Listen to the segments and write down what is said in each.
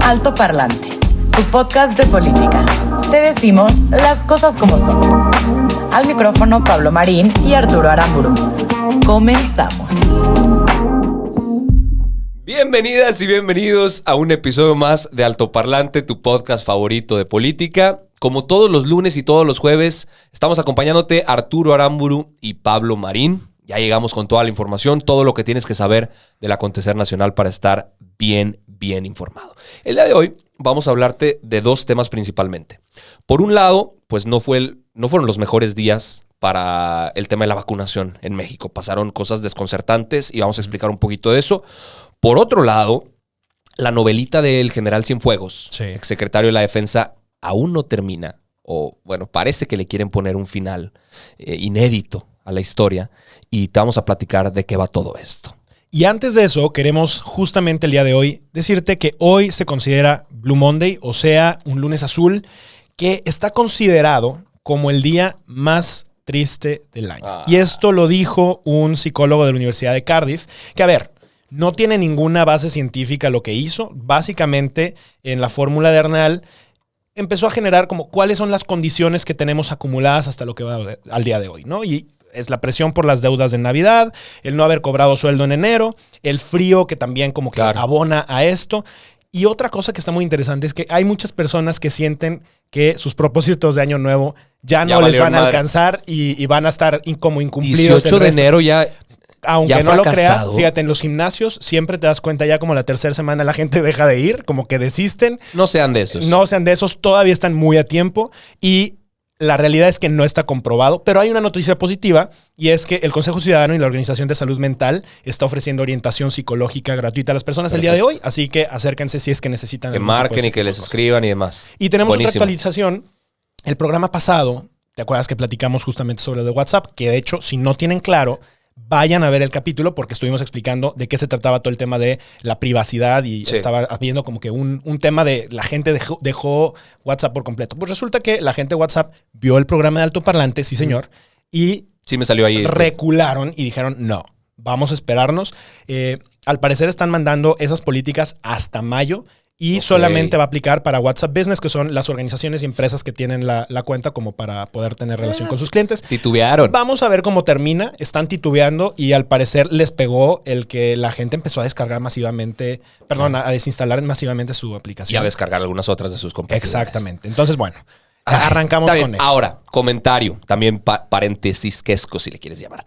Alto Parlante, tu podcast de política. Te decimos las cosas como son. Al micrófono Pablo Marín y Arturo Aramburu. Comenzamos. Bienvenidas y bienvenidos a un episodio más de Alto Parlante, tu podcast favorito de política. Como todos los lunes y todos los jueves, estamos acompañándote Arturo Aramburu y Pablo Marín. Ya llegamos con toda la información, todo lo que tienes que saber del acontecer nacional para estar bien informado. El día de hoy vamos a hablarte de dos temas principalmente. Por un lado, pues no fueron los mejores días para el tema de la vacunación en México. Pasaron cosas desconcertantes y vamos a explicar un poquito de eso. Por otro lado, la novelita del general Cienfuegos, exsecretario de la Defensa, aún no termina. O bueno, parece que le quieren poner un final inédito a la historia. Y te vamos a platicar de qué va todo esto. Y antes de eso, queremos justamente el día de hoy decirte que hoy se considera Blue Monday, o sea, un lunes azul, que está considerado como el día más triste del año. Y esto lo dijo un psicólogo de la Universidad de Cardiff, que a ver, no tiene ninguna base científica lo que hizo. Básicamente, en la fórmula de Arnal, empezó a generar como cuáles son las condiciones que tenemos acumuladas hasta lo que va al día de hoy, ¿no? Y es la presión por las deudas de Navidad, el no haber cobrado sueldo en enero, el frío que también como que abona a esto. Y otra cosa que está muy interesante es que hay muchas personas que sienten que sus propósitos de año nuevo ya no les van a alcanzar y van a estar como incumplidos. 18 de enero ya. Aunque ya no lo creas, fíjate, en los gimnasios siempre te das cuenta ya como la tercera semana la gente deja de ir, como que desisten. No sean de esos. No sean de esos, todavía están muy a tiempo y la realidad es que no está comprobado, pero hay una noticia positiva y es que el Consejo Ciudadano y la Organización de Salud Mental está ofreciendo orientación psicológica gratuita a las personas el día de hoy, así que acérquense si es que necesitan. Que marquen y que les escriban y demás. Y tenemos otra actualización. El programa pasado, ¿te acuerdas que platicamos justamente sobre lo de WhatsApp? Que de hecho, si no tienen claro, vayan a ver el capítulo porque estuvimos explicando de qué se trataba todo el tema de la privacidad y estaba habiendo como que un tema de la gente dejó WhatsApp por completo. Pues resulta que la gente de WhatsApp vio el programa de Alto Parlante, sí señor, y sí me salió ahí. Recularon y dijeron no, vamos a esperarnos. Al parecer están mandando esas políticas hasta mayo. Y solamente va a aplicar para WhatsApp Business, que son las organizaciones y empresas que tienen la cuenta como para poder tener relación con sus clientes. Titubearon. Vamos a ver cómo termina. Están titubeando y al parecer les pegó el que la gente empezó a descargar masivamente, a desinstalar masivamente su aplicación. Y a descargar algunas otras de sus competidores. Exactamente. Entonces, bueno, arrancamos con eso. Ahora, comentario, también paréntesisquesco, si le quieres llamar.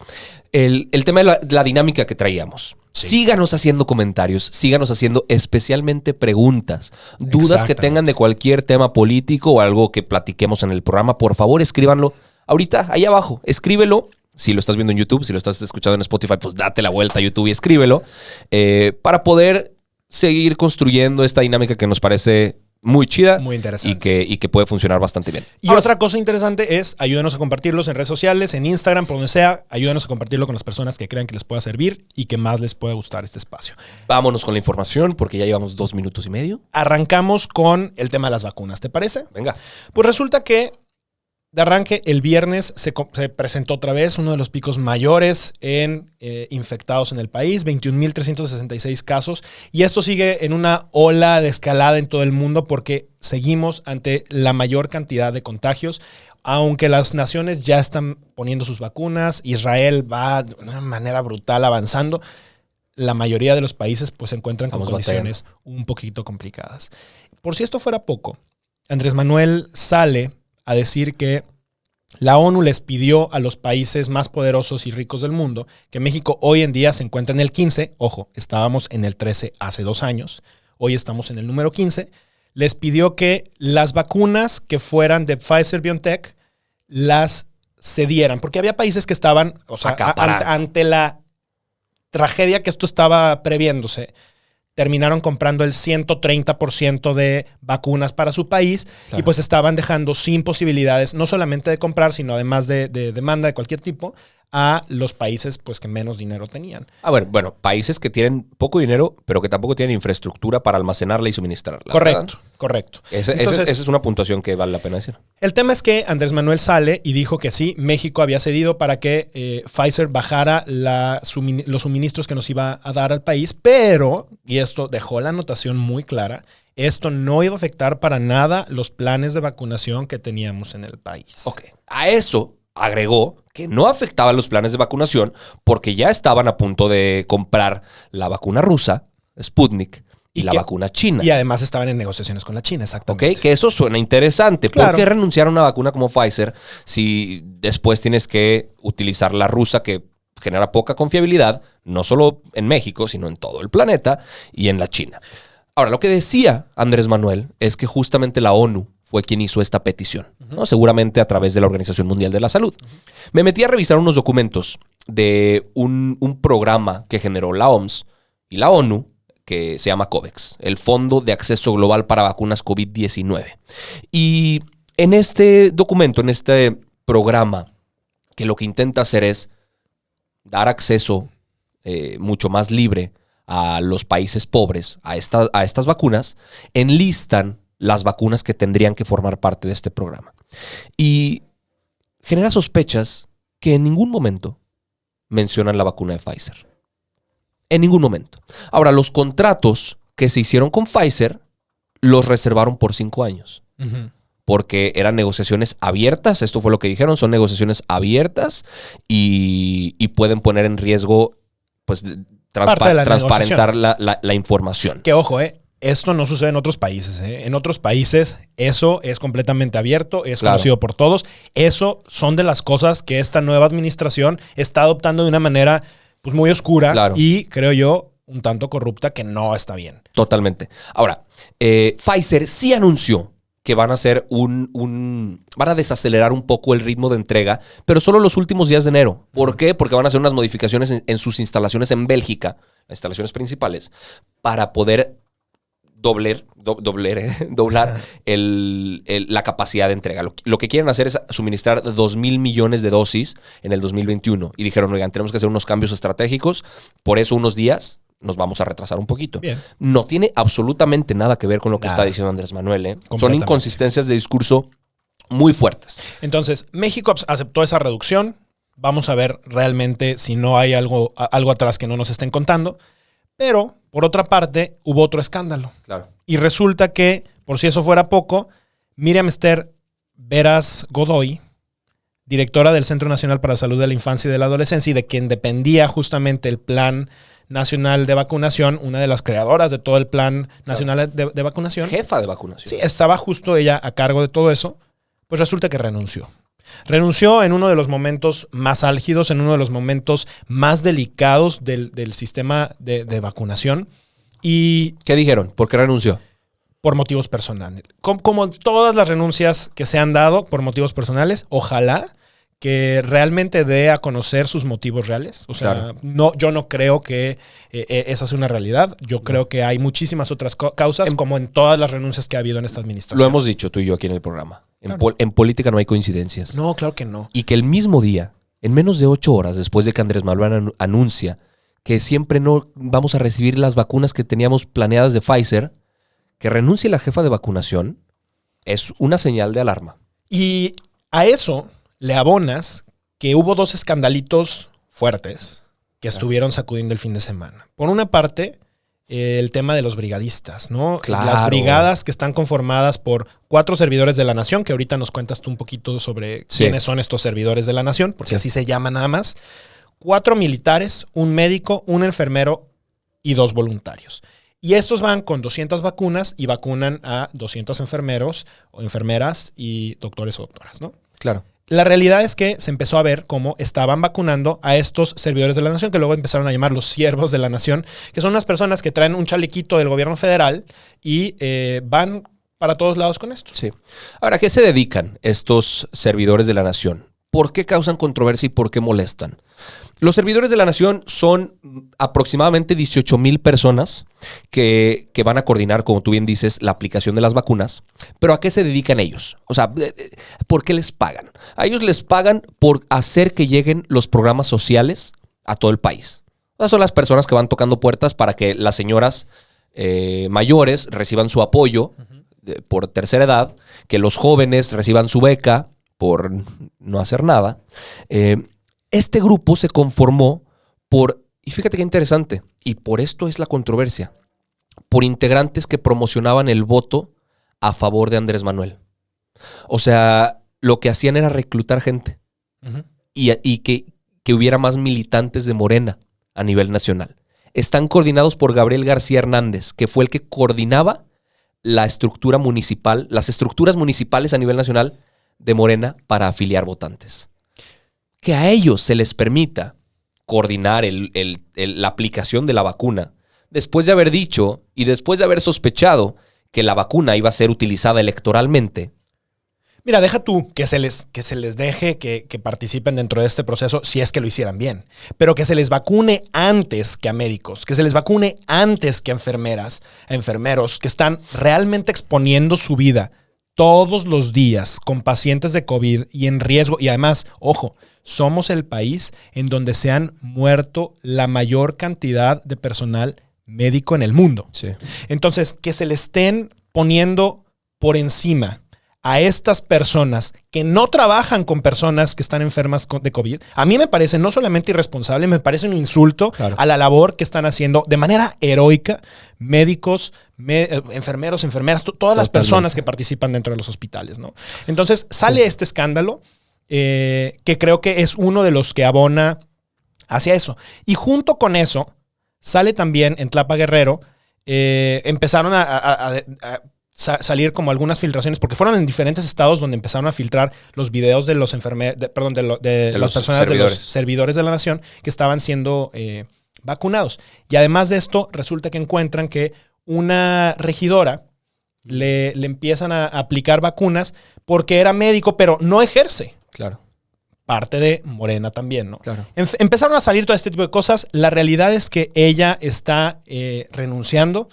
El tema de la dinámica que traíamos. Sí. Síganos haciendo comentarios, síganos haciendo especialmente preguntas, dudas que tengan de cualquier tema político o algo que platiquemos en el programa. Por favor, escríbanlo ahorita, ahí abajo. Escríbelo. Si lo estás viendo en YouTube, si lo estás escuchando en Spotify, pues date la vuelta a YouTube y escríbelo para poder seguir construyendo esta dinámica que nos parece muy chida, muy interesante y que puede funcionar bastante bien. Y ahora, otra cosa interesante es ayúdenos a compartirlos en redes sociales, en Instagram, por donde sea. Ayúdenos a compartirlo con las personas que crean que les pueda servir y que más les pueda gustar este espacio. Vámonos con la información porque ya llevamos 2 minutos y medio. Arrancamos con el tema de las vacunas, ¿te parece? Venga. Pues resulta que de arranque, el viernes se presentó otra vez uno de los picos mayores en infectados en el país, 21,366 casos. Y esto sigue en una ola de escalada en todo el mundo porque seguimos ante la mayor cantidad de contagios. Aunque las naciones ya están poniendo sus vacunas, Israel va de una manera brutal avanzando, la mayoría de los países pues se encuentran con condiciones un poquito complicadas. Por si esto fuera poco, Andrés Manuel sale a decir que la ONU les pidió a los países más poderosos y ricos del mundo, que México hoy en día se encuentra en el 15, ojo, estábamos en el 13 hace 2 años, hoy estamos en el número 15, les pidió que las vacunas que fueran de Pfizer-BioNTech las cedieran, porque había países que estaban, ante la tragedia que esto estaba previéndose, terminaron comprando el 130% de vacunas para su país y pues estaban dejando sin posibilidades no solamente de comprar, sino además de demanda de cualquier tipo a los países pues, que menos dinero tenían. A ver, bueno, países que tienen poco dinero, pero que tampoco tienen infraestructura para almacenarla y suministrarla. Correcto, correcto. Esa es una puntuación que vale la pena decir. El tema es que Andrés Manuel sale y dijo que sí, México había cedido para que Pfizer bajara los suministros que nos iba a dar al país, pero, y esto dejó la anotación muy clara, esto no iba a afectar para nada los planes de vacunación que teníamos en el país. Ok. A eso agregó que no afectaba los planes de vacunación porque ya estaban a punto de comprar la vacuna rusa, Sputnik, y la vacuna china. Y además estaban en negociaciones con la China, exactamente. Ok, que eso suena interesante. Claro. ¿Por qué renunciar a una vacuna como Pfizer si después tienes que utilizar la rusa que genera poca confiabilidad, no solo en México, sino en todo el planeta y en la China? Ahora, lo que decía Andrés Manuel es que justamente la ONU fue quien hizo esta petición, ¿no? Seguramente a través de la Organización Mundial de la Salud. Me metí a revisar unos documentos de un programa que generó la OMS y la ONU, que se llama COVAX, el Fondo de Acceso Global para Vacunas COVID-19. Y en este documento, en este programa, que lo que intenta hacer es dar acceso mucho más libre a los países pobres a estas vacunas, enlistan las vacunas que tendrían que formar parte de este programa. Y genera sospechas que en ningún momento mencionan la vacuna de Pfizer. En ningún momento. Ahora, los contratos que se hicieron con Pfizer los reservaron por 5 años. Uh-huh. Porque eran negociaciones abiertas, esto fue lo que dijeron, son negociaciones abiertas y pueden poner en riesgo, pues, transparentar la información. Que ojo, esto no sucede en otros países. En otros países eso es completamente abierto, es conocido por todos. Eso son de las cosas que esta nueva administración está adoptando de una manera pues, muy oscura y, creo yo, un tanto corrupta, que no está bien. Totalmente. Ahora, Pfizer sí anunció que van a hacer van a desacelerar un poco el ritmo de entrega, pero solo los últimos días de enero. ¿Por qué? Porque van a hacer unas modificaciones en sus instalaciones en Bélgica, las instalaciones principales, para poder doblar la capacidad de entrega. Lo que quieren hacer es suministrar 2,000 millones de dosis en el 2021. Y dijeron, oigan, tenemos que hacer unos cambios estratégicos, por eso unos días nos vamos a retrasar un poquito. Bien. No tiene absolutamente nada que ver con lo que está diciendo Andrés Manuel. Son inconsistencias de discurso muy fuertes. Entonces, México aceptó esa reducción. Vamos a ver realmente si no hay algo atrás que no nos estén contando. Pero, por otra parte, hubo otro escándalo. Claro. Y resulta que, por si eso fuera poco, Miriam Esther Veras Godoy, directora del Centro Nacional para la Salud de la Infancia y de la Adolescencia, y de quien dependía justamente el Plan Nacional de Vacunación, una de las creadoras de todo el Plan Nacional de Vacunación. Jefa de vacunación. Sí, estaba justo ella a cargo de todo eso. Pues resulta que renunció. Renunció en uno de los momentos más álgidos, en uno de los momentos más delicados del sistema de vacunación. Y ¿qué dijeron? ¿Por qué renunció? Por motivos personales. Como todas las renuncias que se han dado por motivos personales, ojalá que realmente dé a conocer sus motivos reales. O sea, yo no creo que esa sea una realidad. Yo creo que hay muchísimas otras causas, como en todas las renuncias que ha habido en esta administración. Lo hemos dicho tú y yo aquí en el programa. En política no hay coincidencias. No, claro que no. Y que el mismo día, en menos de 8 horas después de que Andrés Manuel anuncia que siempre no vamos a recibir las vacunas que teníamos planeadas de Pfizer, que renuncie la jefa de vacunación, es una señal de alarma. Y a eso le abonas que hubo 2 escandalitos fuertes que estuvieron sacudiendo el fin de semana. Por una parte, el tema de los brigadistas, ¿no? Claro. Las brigadas que están conformadas por 4 servidores de la nación, que ahorita nos cuentas tú un poquito sobre quiénes son estos servidores de la nación, porque así se llama nada más. 4 militares, un médico, un enfermero y 2 voluntarios. Y estos van con 200 vacunas y vacunan a 200 enfermeros o enfermeras y doctores o doctoras, ¿no? Claro. La realidad es que se empezó a ver cómo estaban vacunando a estos servidores de la nación, que luego empezaron a llamar los siervos de la nación, que son unas personas que traen un chalequito del gobierno federal y van para todos lados con esto. Sí. Ahora, ¿a qué se dedican estos servidores de la nación? ¿por qué causan controversia y por qué molestan? Los servidores de la nación son aproximadamente 18,000 personas que van a coordinar, como tú bien dices, la aplicación de las vacunas. Pero ¿a qué se dedican ellos? O sea, ¿por qué les pagan? A ellos les pagan por hacer que lleguen los programas sociales a todo el país. Esas son las personas que van tocando puertas para que las señoras mayores reciban su apoyo por tercera edad, que los jóvenes reciban su beca por no hacer nada. Este grupo se conformó y fíjate qué interesante, y por esto es la controversia, por integrantes que promocionaban el voto a favor de Andrés Manuel. O sea, lo que hacían era reclutar gente y que hubiera más militantes de Morena a nivel nacional. Están coordinados por Gabriel García Hernández, que fue el que coordinaba la estructura municipal, las estructuras municipales a nivel nacional de Morena para afiliar votantes. Que a ellos se les permita coordinar la aplicación de la vacuna, después de haber dicho y después de haber sospechado que la vacuna iba a ser utilizada electoralmente. Mira, deja tú que se les deje que participen dentro de este proceso si es que lo hicieran bien. Pero que se les vacune antes que a médicos, que se les vacune antes que a enfermeras, a enfermeros que están realmente exponiendo su vida todos los días con pacientes de COVID y en riesgo. Y además, ojo, somos el país en donde se han muerto la mayor cantidad de personal médico en el mundo. Sí. Entonces, que se le estén poniendo por encima a estas personas que no trabajan con personas que están enfermas de COVID, a mí me parece no solamente irresponsable, me parece un insulto a la labor que están haciendo de manera heroica médicos, enfermeros, enfermeras, todas las personas que participan dentro de los hospitales, ¿no? Entonces sale este escándalo que creo que es uno de los que abona hacia eso. Y junto con eso sale también en Tlapa Guerrero, empezaron a salir como algunas filtraciones, porque fueron en diferentes estados donde empezaron a filtrar los videos de los las personas de los servidores de la nación que estaban siendo vacunados. Y además de esto, resulta que encuentran que una regidora le empiezan a aplicar vacunas porque era médico, pero no ejerce. Claro. Parte de Morena también, ¿no? Claro. Empezaron a salir todo este tipo de cosas. La realidad es que ella está renunciando.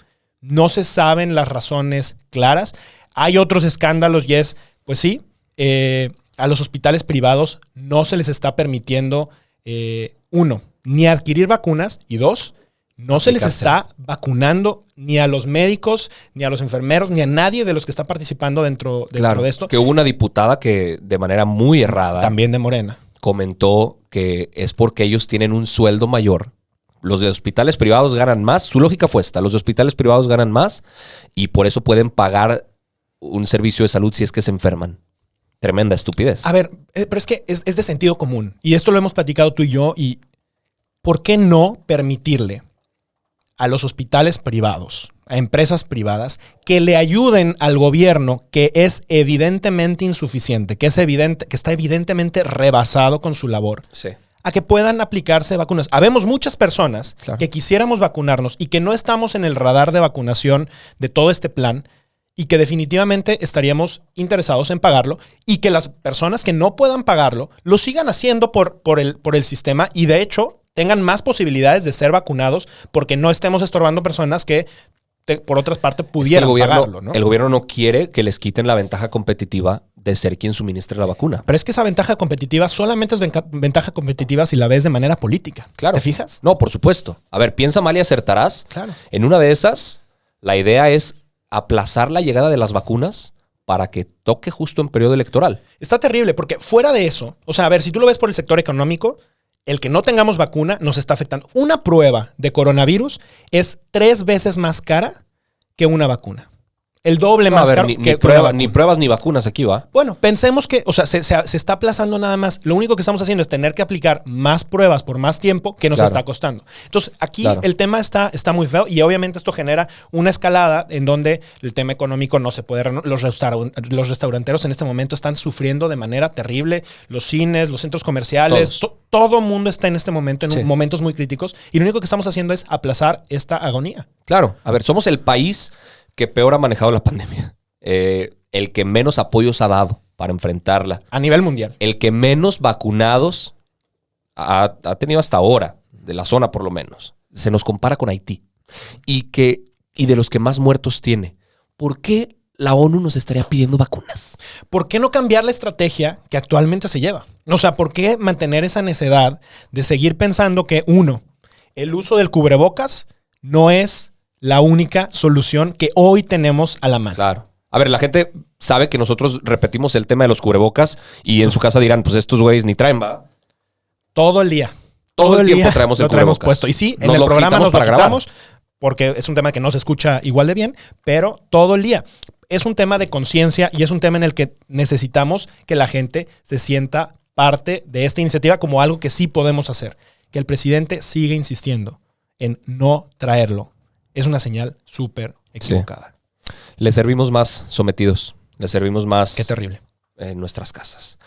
No se saben las razones claras. Hay otros escándalos y es, pues sí, a los hospitales privados no se les está permitiendo, uno, ni adquirir vacunas y dos, no se les está vacunando ni a los médicos, ni a los enfermeros, ni a nadie de los que está participando dentro de esto. Que hubo una diputada que de manera muy errada también de Morena comentó que es porque ellos tienen un sueldo mayor. Los de hospitales privados ganan más. Su lógica fue esta. Los de hospitales privados ganan más y por eso pueden pagar un servicio de salud si es que se enferman. Tremenda estupidez. A ver, pero es que es de sentido común. Y esto lo hemos platicado tú y yo. ¿Y por qué no permitirle a los hospitales privados, a empresas privadas, que le ayuden al gobierno que es evidentemente insuficiente, que está evidentemente rebasado con su labor? Sí. A que puedan aplicarse vacunas. Habemos muchas personas que quisiéramos vacunarnos y que no estamos en el radar de vacunación de todo este plan y que definitivamente estaríamos interesados en pagarlo y que las personas que no puedan pagarlo lo sigan haciendo por el sistema y de hecho tengan más posibilidades de ser vacunados porque no estemos estorbando personas que por otra parte pudieran pagarlo, ¿no? El gobierno no quiere que les quiten la ventaja competitiva de ser quien suministre la vacuna. Pero es que esa ventaja competitiva solamente es ventaja competitiva si la ves de manera política. Claro. ¿Te fijas? No, por supuesto. A ver, piensa mal y acertarás. Claro. En una de esas, la idea es aplazar la llegada de las vacunas para que toque justo en periodo electoral. Está terrible porque fuera de eso, o sea, a ver, si tú lo ves por el sector económico, el que no tengamos vacuna nos está afectando. Una prueba de coronavirus es 3 veces más cara que una vacuna. El doble más caro ni pruebas ni vacunas aquí, ¿va? Bueno, pensemos que, o sea, se está aplazando nada más. Lo único que estamos haciendo es tener que aplicar más pruebas por más tiempo que nos está costando. Entonces, aquí el tema está muy feo y obviamente esto genera una escalada en donde el tema económico no se puede... Los restauranteros en este momento están sufriendo de manera terrible. Los cines, los centros comerciales, todo el mundo está en este momento en momentos muy críticos y lo único que estamos haciendo es aplazar esta agonía. Claro. A ver, somos el país que peor ha manejado la pandemia. El que menos apoyos ha dado para enfrentarla. A nivel mundial. El que menos vacunados ha tenido hasta ahora, de la zona por lo menos. Se nos compara con Haití. Y de los que más muertos tiene. ¿Por qué la ONU nos estaría pidiendo vacunas? ¿Por qué no cambiar la estrategia que actualmente se lleva? O sea, ¿por qué mantener esa necedad de seguir pensando que, uno, el uso del cubrebocas no es la única solución que hoy tenemos a la mano? Claro. A ver, la gente sabe que nosotros repetimos el tema de los cubrebocas y en su casa dirán, pues estos güeyes ni traen, ¿va? Todo el día. Todo el tiempo día traemos el lo traemos cubrebocas. puesto. Y sí, en Nos el lo programa quitamos nos lo para grabar. quitamos porque es un tema que no se escucha igual de bien, pero todo el día. Es un tema de conciencia y es un tema en el que necesitamos que la gente se sienta parte de esta iniciativa como algo que sí podemos hacer. Que el presidente siga insistiendo en no traerlo. Es una señal súper equivocada. Le servimos más sometidos. Le servimos más Qué terrible. en nuestras casas.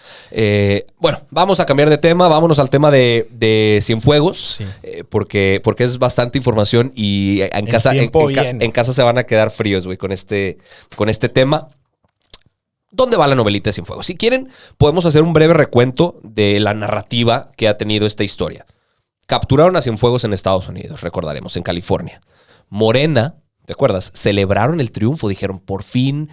Bueno, vamos a cambiar de tema. Vámonos al tema de Cienfuegos. Sí. Porque es bastante información y en El casa, tiempo viene. en casa se van a quedar fríos, güey, con este tema. ¿Dónde va la novelita de Cienfuegos? Si quieren, podemos hacer un breve recuento de la narrativa que ha tenido esta historia. Capturaron a Cienfuegos en Estados Unidos, recordaremos, en California. Morena, ¿te acuerdas? Celebraron el triunfo, dijeron, por fin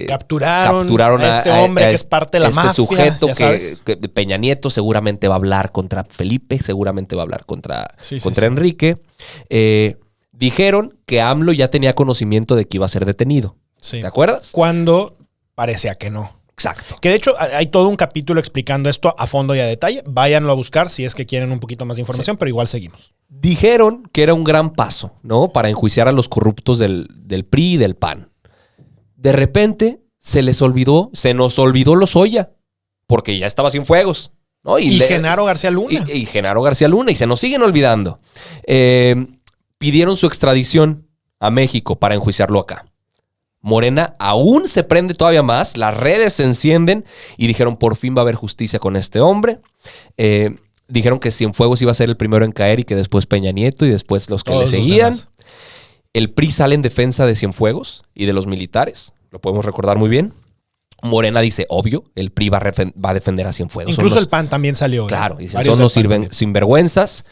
Capturaron a este hombre que es parte de la este mafia, sujeto ya sabes. que Peña Nieto seguramente va a hablar contra Felipe, seguramente va a hablar contra Sí. Enrique. Dijeron que AMLO ya tenía conocimiento de que iba a ser detenido. Sí. ¿Te acuerdas? Cuando parecía que no. Exacto. Que de hecho hay todo un capítulo explicando esto a fondo y a detalle. Váyanlo a buscar si es que quieren un poquito más de información, pero igual seguimos. Dijeron que era un gran paso, ¿no? Para enjuiciar a los corruptos del PRI y del PAN. De repente se nos olvidó Lozoya, porque ya estaba Cienfuegos, ¿no? Y Genaro García Luna. Y Genaro García Luna, y se nos siguen olvidando. Pidieron su extradición a México para enjuiciarlo acá. Morena aún se prende todavía más, las redes se encienden y dijeron por fin va a haber justicia con este hombre. Dijeron que Cienfuegos iba a ser el primero en caer y que después Peña Nieto y después los que Todos le los seguían. demás. El PRI sale en defensa de Cienfuegos y de los militares, lo podemos recordar muy bien. Morena dice, obvio, el PRI va a defender a Cienfuegos. Incluso el PAN también salió. Claro, dicen, Varios son del los PAN también. sinvergüenzas.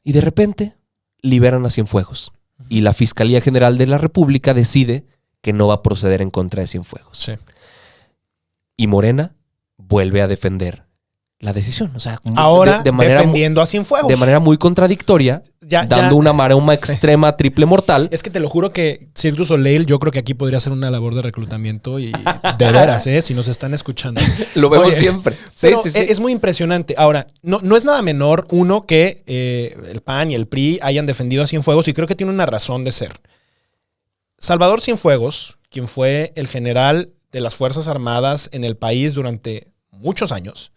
Y de repente liberan a Cienfuegos. Y la Fiscalía General de la República decide que no va a proceder en contra de Cienfuegos. Sí. Y Morena vuelve a defender la decisión. O sea, Ahora de manera, defendiendo a Cienfuegos. de manera muy contradictoria, dando una maroma extrema, triple mortal. Es que te lo juro que Cirque du Soleil, yo creo que aquí podría ser una labor de reclutamiento y de veras, si nos están escuchando. Lo vemos Oye, siempre. Sí, pero sí, sí. es muy impresionante. Ahora, no es nada menor, uno, que el PAN y el PRI hayan defendido a Cienfuegos y creo que tiene una razón de ser. Salvador Cienfuegos, quien fue el general de las Fuerzas Armadas en el país durante muchos años,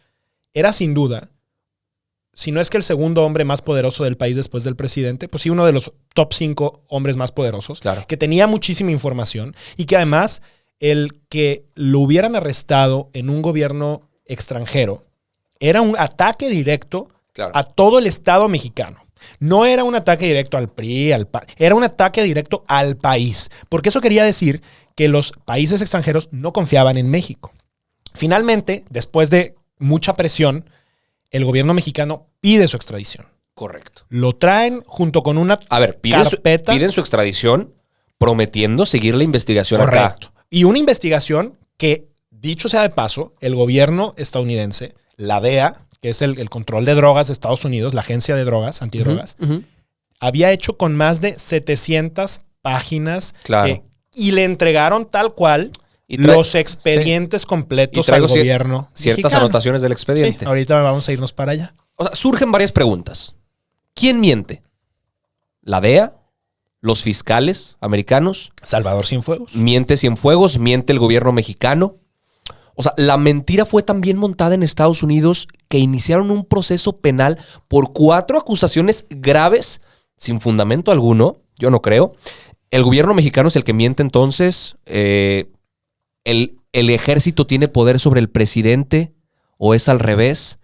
era sin duda, si no es que el segundo hombre más poderoso del país después del presidente, pues sí, uno de los top 5 hombres más poderosos, Claro. que tenía muchísima información y que además el que lo hubieran arrestado en un gobierno extranjero era un ataque directo Claro. a todo el Estado mexicano. No era un ataque directo al PRI, al PAN, era un ataque directo al país, porque eso quería decir que los países extranjeros no confiaban en México. Finalmente, después de mucha presión, el gobierno mexicano pide su extradición. Correcto. Lo traen junto con una A ver, carpeta. piden su extradición prometiendo seguir la investigación acá. Correcto. Y una investigación que, dicho sea de paso, el gobierno estadounidense, la DEA, que es el control de drogas de Estados Unidos, la agencia de drogas, antidrogas, Ujú. había hecho con más de 700 páginas. Claro. Y le entregaron tal cual Y los expedientes Y completos al traigo gobierno ciertas mexicano. anotaciones del expediente. Sí, ahorita vamos a irnos para allá. O sea, surgen varias preguntas. ¿Quién miente? ¿La DEA? ¿Los fiscales americanos? Salvador Cienfuegos. ¿Miente Cienfuegos? ¿Miente el gobierno mexicano? O sea, la mentira fue tan bien montada en Estados Unidos que iniciaron un proceso penal por 4 acusaciones graves sin fundamento alguno. Yo no creo. El gobierno mexicano es el que miente entonces. El ejército tiene poder sobre el presidente o es al revés.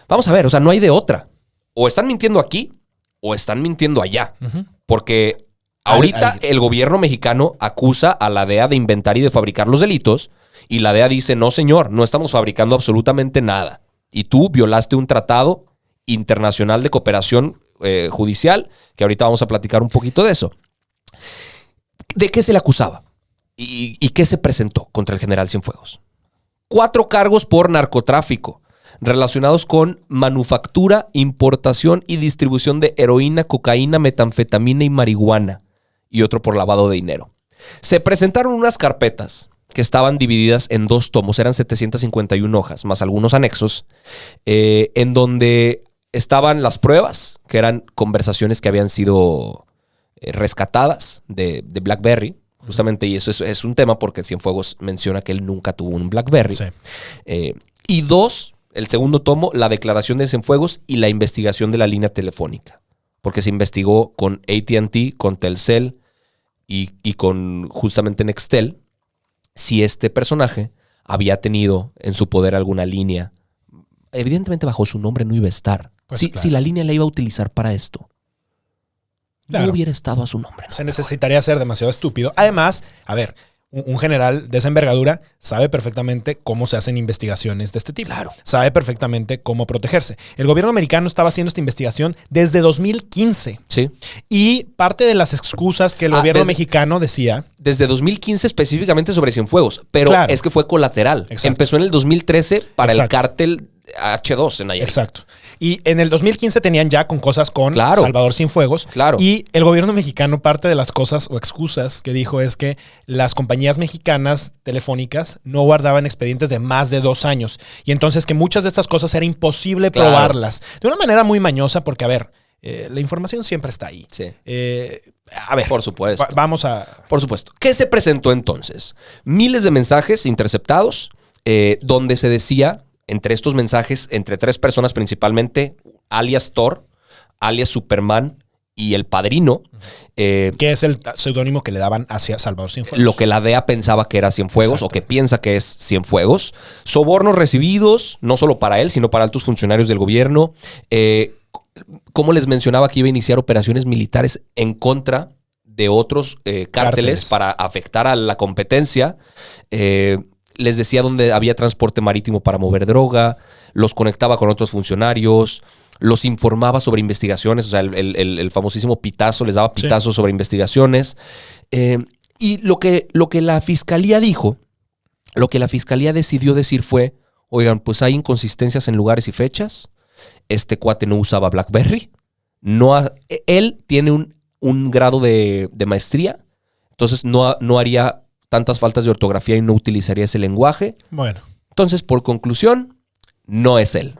Vamos a ver, o sea, no hay de otra. O están mintiendo aquí o están mintiendo allá. Porque ahorita el gobierno mexicano acusa a la DEA de inventar y de fabricar los delitos Y la DEA dice, no señor, no estamos fabricando absolutamente nada. Y tú violaste un tratado internacional de cooperación judicial, que ahorita vamos a platicar un poquito de eso. ¿De qué se le acusaba? ¿Y qué se presentó contra el general Cienfuegos? 4 cargos por narcotráfico relacionados con manufactura, importación y distribución de heroína, cocaína, metanfetamina y marihuana, y otro por lavado de dinero. Se presentaron unas carpetas que estaban divididas en 2 tomos, eran 751 hojas, más algunos anexos, en donde estaban las pruebas, que eran conversaciones que habían sido rescatadas de BlackBerry, justamente, y eso es un tema porque Cienfuegos menciona que él nunca tuvo un BlackBerry. Sí. Y 2, el segundo tomo, la declaración de Cienfuegos y la investigación de la línea telefónica, porque se investigó con AT&T, con Telcel y con justamente Nextel, si este personaje había tenido en su poder alguna línea. Evidentemente bajo su nombre no iba a estar. Pues si la línea la iba a utilizar para esto, claro, no hubiera estado a su nombre. Se necesitaría ser demasiado estúpido. Además, a ver, un general de esa envergadura sabe perfectamente cómo se hacen investigaciones de este tipo. Claro. Sabe perfectamente cómo protegerse. El gobierno americano estaba haciendo esta investigación desde 2015. Sí. Y parte de las excusas que el gobierno mexicano decía... Desde 2015 específicamente sobre Cienfuegos, pero claro, es que fue colateral. Exacto. Empezó en el 2013 para Exacto. el cártel H2 en Nayarit. Exacto. Y en el 2015 tenían ya con cosas con Claro. Salvador Cienfuegos. Claro. Y el gobierno mexicano, parte de las cosas o excusas que dijo es que las compañías mexicanas telefónicas no guardaban expedientes de más de 2 años. Y entonces que muchas de estas cosas era imposible Claro. probarlas. De una manera muy mañosa porque, a ver, la información siempre está ahí. Sí. A ver. Por supuesto. Vamos a... Por supuesto. ¿Qué se presentó entonces? Miles de mensajes interceptados donde se decía, entre estos mensajes, entre 3 personas principalmente, alias Thor, alias Superman y El Padrino. que es el seudónimo que le daban hacia Salvador Cienfuegos. Lo que la DEA pensaba que era Cienfuegos. Exacto. O que piensa que es Cienfuegos. Sobornos recibidos, no solo para él, sino para altos funcionarios del gobierno. Como les mencionaba, que iba a iniciar operaciones militares en contra de otros cárteles para afectar a la competencia. Les decía dónde había transporte marítimo para mover droga, los conectaba con otros funcionarios, los informaba sobre investigaciones, o sea, el famosísimo pitazo, les daba pitazos sobre investigaciones. Y lo que la fiscalía dijo, lo que la fiscalía decidió decir fue, oigan, pues hay inconsistencias en lugares y fechas, este cuate no usaba BlackBerry, él tiene un grado de maestría, entonces no haría tantas faltas de ortografía y no utilizaría ese lenguaje. Bueno. Entonces, por conclusión, no es él.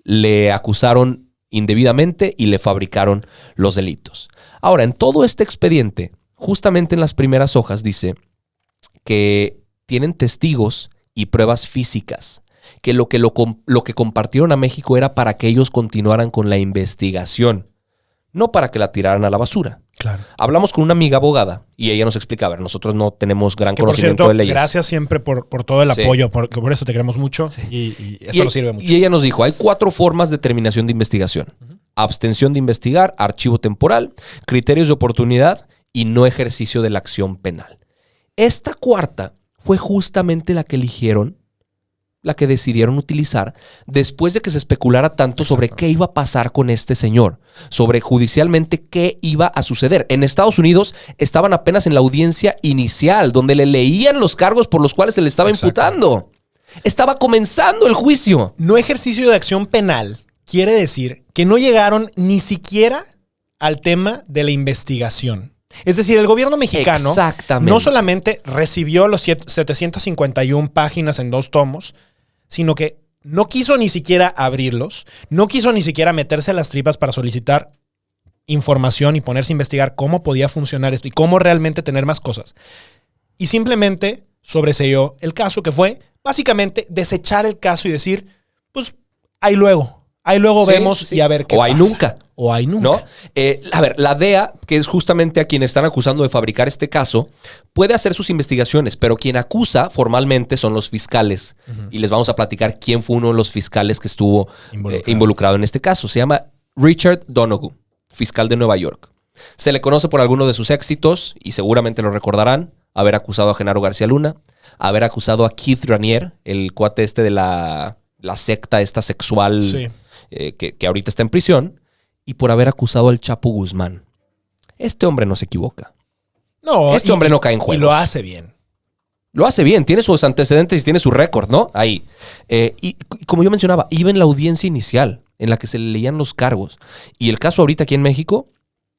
Le acusaron indebidamente y le fabricaron los delitos. Ahora, en todo este expediente, justamente en las primeras hojas dice que tienen testigos y pruebas físicas, que lo que compartieron a México era para que ellos continuaran con la investigación, no para que la tiraran a la basura. Claro. Hablamos con una amiga abogada y ella nos explica, a ver, nosotros no tenemos gran Que por conocimiento cierto, de leyes. gracias siempre por todo el Sí. apoyo, porque por eso te queremos mucho y esto nos sirve mucho. Y ella nos dijo, hay 4 formas de terminación de investigación. Abstención de investigar, archivo temporal, criterios de oportunidad y no ejercicio de la acción penal. Esta cuarta fue justamente la que eligieron, la que decidieron utilizar después de que se especulara tanto sobre qué iba a pasar con este señor, sobre judicialmente qué iba a suceder. En Estados Unidos estaban apenas en la audiencia inicial, donde le leían los cargos por los cuales se le estaba imputando. Estaba comenzando el juicio. No ejercicio de acción penal quiere decir que no llegaron ni siquiera al tema de la investigación. Es decir, el gobierno mexicano no solamente recibió los 751 páginas en 2 tomos, sino que no quiso ni siquiera abrirlos, no quiso ni siquiera meterse a las tripas para solicitar información y ponerse a investigar cómo podía funcionar esto y cómo realmente tener más cosas. Y simplemente sobreseyó el caso, que fue básicamente desechar el caso y decir, pues ahí luego vemos y a ver qué pasa. O ahí nunca. O ahí nunca. ¿No? A ver, la DEA, que es justamente a quien están acusando de fabricar este caso, puede hacer sus investigaciones, pero quien acusa formalmente son los fiscales. Y les vamos a platicar quién fue uno de los fiscales que estuvo involucrado en este caso. Se llama Richard Donoghue, fiscal de Nueva York. Se le conoce por algunos de sus éxitos, y seguramente lo recordarán, haber acusado a Genaro García Luna, haber acusado a Keith Raniere, el cuate este de la secta esta sexual Sí. Que ahorita está en prisión, y por haber acusado al Chapo Guzmán. Este hombre no se equivoca. No, Este hombre no cae en juegos. Y lo hace bien. Lo hace bien, tiene sus antecedentes y tiene su récord, ¿no? Ahí. Y como yo mencionaba, iba en la audiencia inicial, en la que se le leían los cargos. Y el caso ahorita aquí en México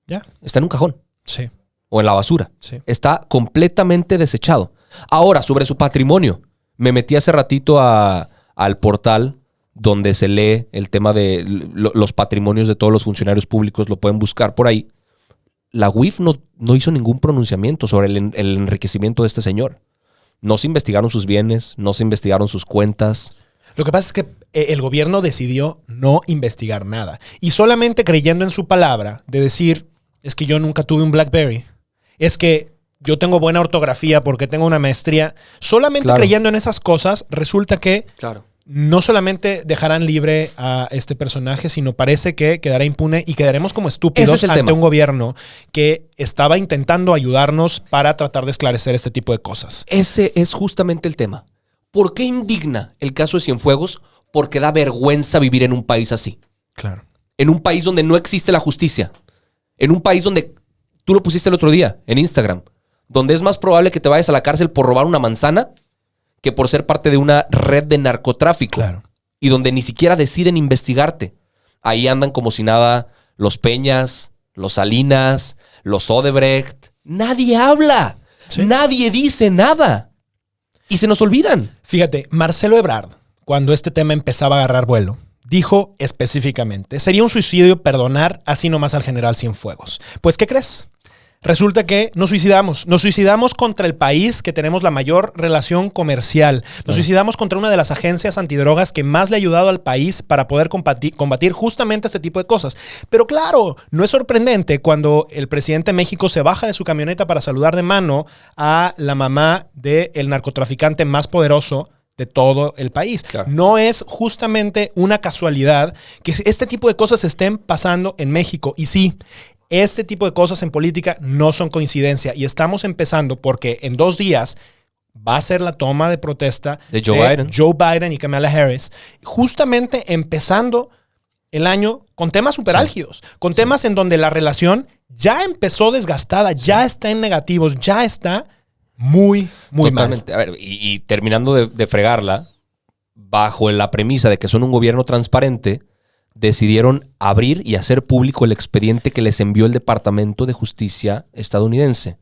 Ya. está en un cajón Sí. o en la basura. Sí. Está completamente desechado. Ahora, sobre su patrimonio. Me metí hace ratito al portal donde se lee el tema de los patrimonios de todos los funcionarios públicos. Lo pueden buscar por ahí. La UIF no hizo ningún pronunciamiento sobre el enriquecimiento de este señor. No se investigaron sus bienes, no se investigaron sus cuentas. Lo que pasa es que el gobierno decidió no investigar nada. Y solamente creyendo en su palabra de decir, es que yo nunca tuve un BlackBerry. Es que yo tengo buena ortografía porque tengo una maestría. Solamente Claro. creyendo en esas cosas, resulta que Claro. no solamente dejarán libre a este personaje, sino parece que quedará impune y quedaremos como Ese estúpidos es el ante tema. un gobierno que estaba intentando ayudarnos para tratar de esclarecer este tipo de cosas. Ese es justamente el tema. ¿Por qué indigna el caso de Cienfuegos? Porque da vergüenza vivir en un país así. Claro. En un país donde no existe la justicia. En un país donde, tú lo pusiste el otro día en Instagram, donde es más probable que te vayas a la cárcel por robar una manzana que por ser parte de una red de narcotráfico. Claro. Y donde ni siquiera deciden investigarte. Ahí andan como si nada los Peñas, los Salinas, los Odebrecht. Nadie habla. Sí. Nadie dice nada. Y se nos olvidan. Fíjate, Marcelo Ebrard, cuando este tema empezaba a agarrar vuelo, dijo específicamente, sería un suicidio perdonar así nomás al general Cienfuegos. Pues, ¿qué crees? Resulta que nos suicidamos contra el país que tenemos la mayor relación comercial, nos suicidamos contra una de las agencias antidrogas que más le ha ayudado al país para poder combatir justamente este tipo de cosas. Pero claro, no es sorprendente cuando el presidente de México se baja de su camioneta para saludar de mano a la mamá del narcotraficante más poderoso de todo el país. Claro. No es justamente una casualidad que este tipo de cosas estén pasando en México. Y sí, este tipo de cosas en política no son coincidencia. Y estamos empezando porque en 2 días va a ser la toma de protesta De Joe Biden y Kamala Harris. Justamente empezando el año con temas súper álgidos, con temas en donde la relación ya empezó desgastada, ya está en negativos, ya está muy mal. Totalmente. A ver, y terminando de fregarla, bajo la premisa de que son un gobierno transparente, decidieron abrir y hacer público el expediente que les envió el Departamento de Justicia estadounidense.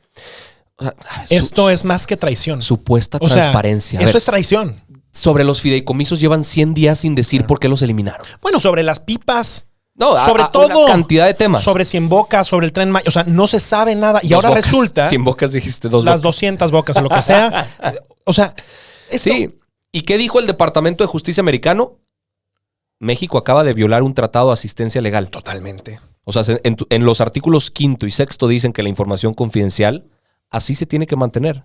O sea, Esto es más que traición. supuesta O sea, transparencia. A eso ver, es traición. sobre los fideicomisos llevan 100 días sin decir por qué los eliminaron. Bueno, sobre las pipas, No, sobre todo una cantidad de temas. sobre 100 bocas, sobre el Tren Maya, o sea, no se sabe nada. Y Dos ahora bocas. resulta 100 bocas dijiste, 2 las bocas. 200 bocas o lo que sea. O sea, esto, Sí. ¿Y qué dijo el Departamento de Justicia americano? México acaba de violar un tratado de asistencia legal. totalmente. O sea, en los artículos 5º y 6º dicen que la información confidencial así se tiene que mantener.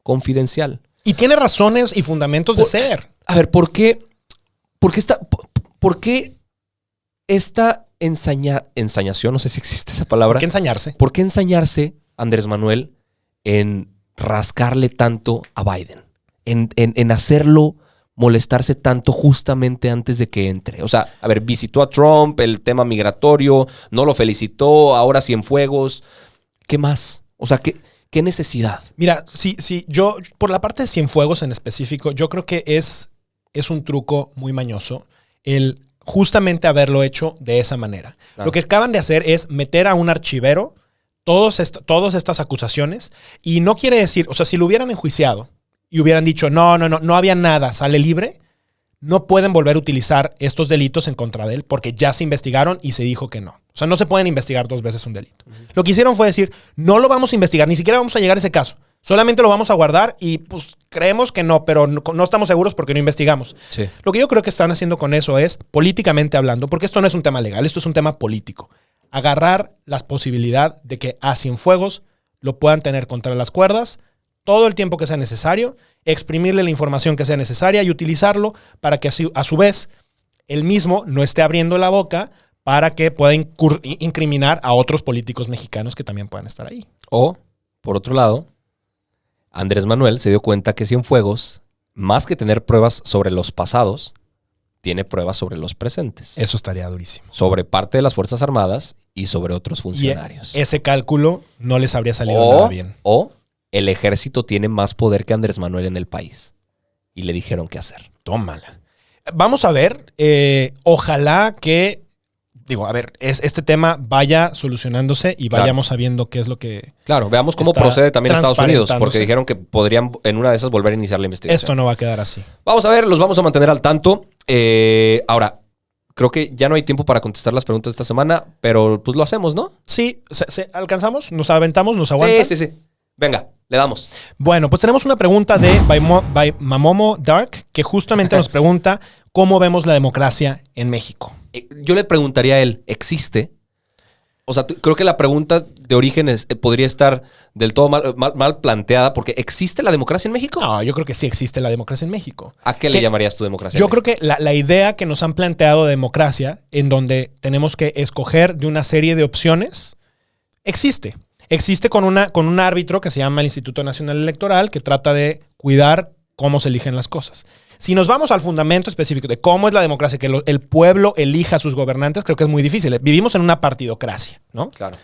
Confidencial. Y tiene razones y fundamentos de ser. A ver, ¿por qué esta ensañación, no sé si existe esa palabra? Hay que ensañarse. ¿Por qué ensañarse, Andrés Manuel, en rascarle tanto a Biden? En hacerlo molestarse tanto justamente antes de que entre. O sea, a ver, visitó a Trump, el tema migratorio, no lo felicitó, ahora Cienfuegos. ¿Qué más? O sea, ¿qué necesidad? Mira, sí, yo, por la parte de Cienfuegos en específico, yo creo que es un truco muy mañoso el justamente haberlo hecho de esa manera. Claro. Lo que acaban de hacer es meter a un archivero todas estas acusaciones y no quiere decir, o sea, si lo hubieran enjuiciado y hubieran dicho, no había nada, sale libre, no pueden volver a utilizar estos delitos en contra de él porque ya se investigaron y se dijo que no. O sea, no se pueden investigar 2 veces un delito. Lo que hicieron fue decir, no lo vamos a investigar, ni siquiera vamos a llegar a ese caso. Solamente lo vamos a guardar y pues creemos que no, pero no estamos seguros porque no investigamos. Sí. Lo que yo creo que están haciendo con eso es, políticamente hablando, porque esto no es un tema legal, esto es un tema político, agarrar la posibilidad de que a Cienfuegos lo puedan tener contra las cuerdas todo el tiempo que sea necesario, exprimirle la información que sea necesaria y utilizarlo para que así, a su vez él mismo no esté abriendo la boca para que pueda incriminar a otros políticos mexicanos que también puedan estar ahí. O, por otro lado, Andrés Manuel se dio cuenta que Cienfuegos, más que tener pruebas sobre los pasados, tiene pruebas sobre los presentes. Eso estaría durísimo. Sobre parte de las Fuerzas Armadas y sobre otros funcionarios. Y ese cálculo no les habría salido nada bien. O el ejército tiene más poder que Andrés Manuel en el país. Y le dijeron qué hacer. Tómala. Vamos a ver. Ojalá que, este tema vaya solucionándose y vayamos sabiendo qué es lo que... Claro, veamos cómo procede también Estados Unidos, porque dijeron que podrían en una de esas volver a iniciar la investigación. Esto no va a quedar así. Vamos a ver, los vamos a mantener al tanto. Ahora, creo que ya no hay tiempo para contestar las preguntas de esta semana, pero pues lo hacemos, ¿no? Sí, alcanzamos, nos aventamos, nos aguantan. Sí. Venga, le damos. Bueno, pues tenemos una pregunta de by Mamomo Dark, que justamente nos pregunta cómo vemos la democracia en México. Yo le preguntaría a él, ¿existe? O sea, creo que la pregunta de orígenes podría estar del todo mal planteada, porque ¿existe la democracia en México? No, yo creo que sí existe la democracia en México. ¿A qué le llamarías tu democracia? Yo creo que la idea que nos han planteado de democracia, en donde tenemos que escoger de una serie de opciones, existe. Existe con un árbitro que se llama el Instituto Nacional Electoral, que trata de cuidar cómo se eligen las cosas. Si nos vamos al fundamento específico de cómo es la democracia, que el pueblo elija a sus gobernantes, creo que es muy difícil. Vivimos en una partidocracia, ¿no? Claro.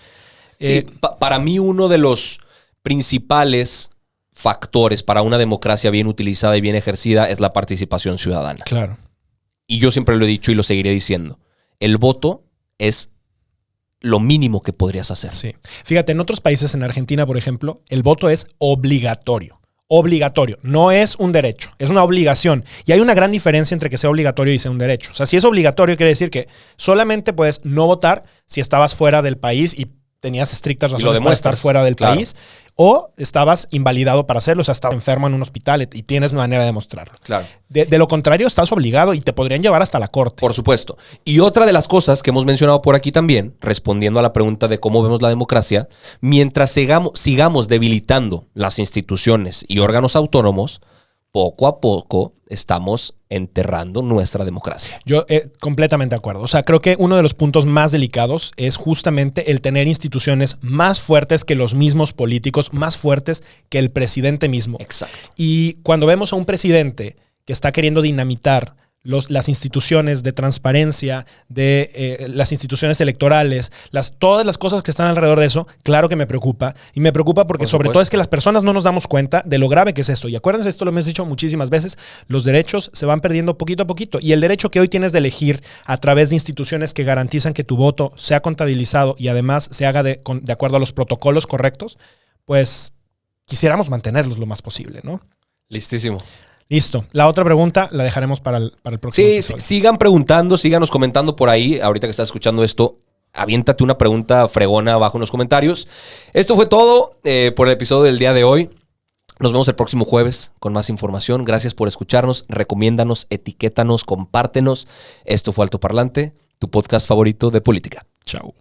Sí, para mí uno de los principales factores para una democracia bien utilizada y bien ejercida es la participación ciudadana. Claro. Y yo siempre lo he dicho y lo seguiré diciendo. El voto es lo mínimo que podrías hacer. Sí. Fíjate, en otros países, en Argentina, por ejemplo, el voto es obligatorio. Obligatorio. No es un derecho, es una obligación. Y hay una gran diferencia entre que sea obligatorio y sea un derecho. O sea, si es obligatorio, quiere decir que solamente puedes no votar si estabas fuera del país y tenías estrictas razones para estar fuera del país, o estabas invalidado para hacerlo, o sea, estabas enfermo en un hospital y tienes manera de demostrarlo. Claro. De lo contrario, estás obligado y te podrían llevar hasta la corte. Por supuesto. Y otra de las cosas que hemos mencionado por aquí también, respondiendo a la pregunta de cómo vemos la democracia, mientras sigamos debilitando las instituciones y órganos autónomos, poco a poco estamos enterrando nuestra democracia. Yo completamente de acuerdo. O sea, creo que uno de los puntos más delicados es justamente el tener instituciones más fuertes que los mismos políticos, más fuertes que el presidente mismo. Exacto. Y cuando vemos a un presidente que está queriendo dinamitar las instituciones de transparencia, de las instituciones electorales, todas las cosas que están alrededor de eso, claro que me preocupa. Y me preocupa porque sobre todo es que las personas no nos damos cuenta de lo grave que es esto. Y acuérdense, esto lo hemos dicho muchísimas veces, los derechos se van perdiendo poquito a poquito. Y el derecho que hoy tienes de elegir a través de instituciones que garantizan que tu voto sea contabilizado y además se haga de acuerdo a los protocolos correctos, pues quisiéramos mantenerlos lo más posible, ¿no? Listísimo. Listo. La otra pregunta la dejaremos para el próximo episodio. Sigan preguntando, síganos comentando por ahí. Ahorita que estás escuchando esto, aviéntate una pregunta fregona abajo en los comentarios. Esto fue todo por el episodio del día de hoy. Nos vemos el próximo jueves con más información. Gracias por escucharnos. Recomiéndanos, etiquétanos, compártenos. Esto fue Alto Parlante, tu podcast favorito de política. Chao.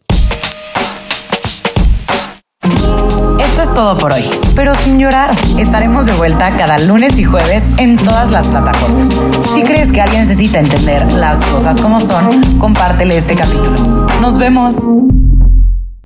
Esto es todo por hoy, pero sin llorar. Estaremos de vuelta cada lunes y jueves en todas las plataformas. Si crees que alguien necesita entender las cosas como son, compártele este capítulo. ¡Nos vemos!